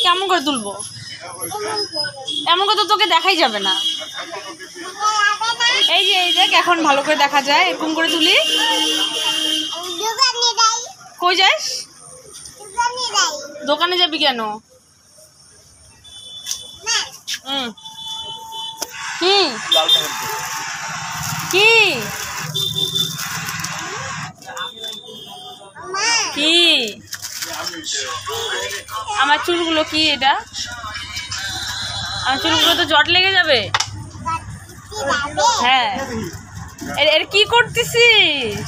কেমন করে তুলবো? এমন করে তো তোকে দেখাই যাবে না। এই যে এই দেখ, এখন ভালো করে দেখা যায়। এরকম করে তুলি। কই যাস? দোকানে যাবি কেন? কি কি কি আমার চুলগুলো কি? এটা আমার চুলগুলো তো জট লেগে যাবে। হ্যাঁ, এর কি করতেছিস?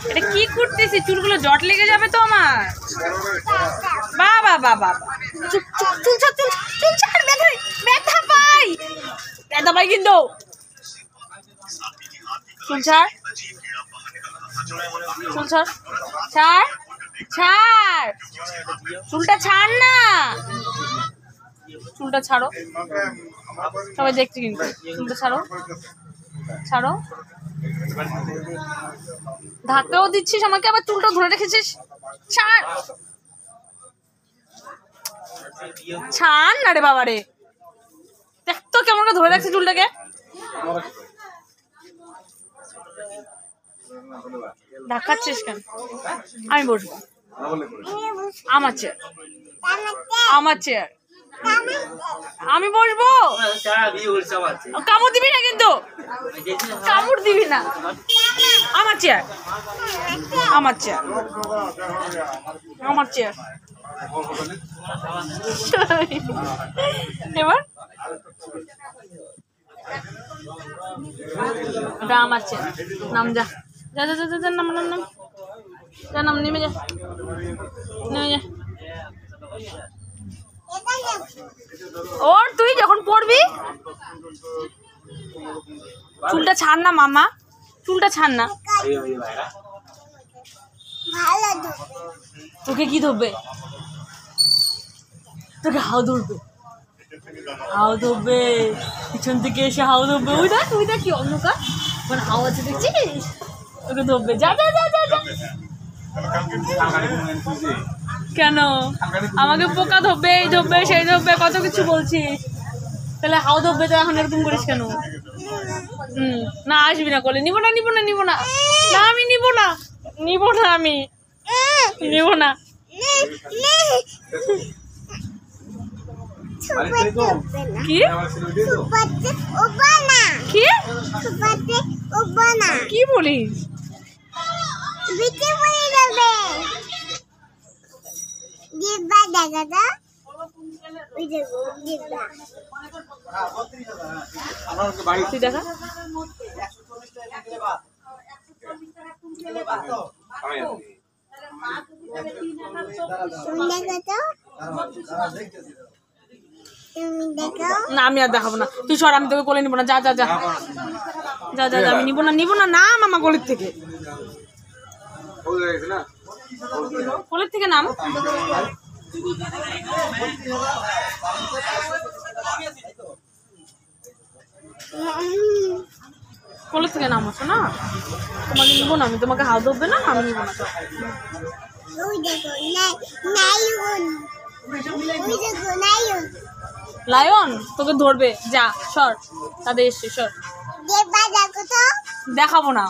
এটা কি করতেছিস? চুলগুলো জট লেগে যাবে তো আমার। বাবা বাবা, চুল ছাড়, চুল ছাড়, ব্যথা পাই, ব্যথা পাই কিন্তু। চুল ছাড়, চুল ছাড়, ছাড় ছাড়, চুলটা ছাড় না, চুলটা ছাড়ো, সবাই দেখছি কিন্তু। চুলটা ছাড়ো, ছাড়ো। ধাক্কাও দিচ্ছিস আমাকে, আবার চুলটা ধরে রেখেছিস। ছাড়, ছাড় না রে বাবা রে। দেখ তো কেমন করে ধরে রাখছি চুলটাকে। ধাক্কাচ্ছিস কেন? আমি বসবো, আমার চেয়ার, আমার চেয়ার, আমি বসবো। কামড় দিবি না কিন্তু, কামড় দিবি না। আমার চেয়ার, আমার চেয়ার, আমার চেয়ার। এবার এটা আমার চেয়ার। নাম, যা যা যা যা যা, নাম নাম নাম, যা নাম, নেমে যা, নেমে যা। ওর তুই যখন পড়বি, চুলটা ছাড় না মামা, চুলটা ছাড় না। তোকে কি ধরবে? তোকে হাও ধরবে, হাও ধরবে, পিছন থেকে এসে হাও ধরবে। ওই দেখ, ওই দেখ কি অন্ধকার, মানে হাও আছে দেখছিস? তোকে ধরবে, যা যা যা যা যা। কেন আমাকে পোকা ধরবে, এই ধরবে, সেই ধরবে, কত কিছু বলছিস। তাহলে হাও ধরবে তো এখন এরকম করিস কেন? না, আসবি না কোলে। নিবো না, নিবো না, নিবো না, না আমি নিবো না, নিবো না, আমি নিবো না। কি কি বলিস? তুই দেখা, না আমি আর দেখাবো না। তুই সর, আমি তোকে কোলে নিবো না। যা যা যা যা যা, আমি নিবো না, নিবো না, না মামা, কোলের থেকে, কোলের থেকে নাম। কোলের থেকে নাম আসো না, তোমাকে নিবো না আমি, তোমাকে হাও ধরবে না, আমি নিবো না। লায়ন তোকে ধরবে, যা সর, তাদের এসছে, সর। দেখাবো না।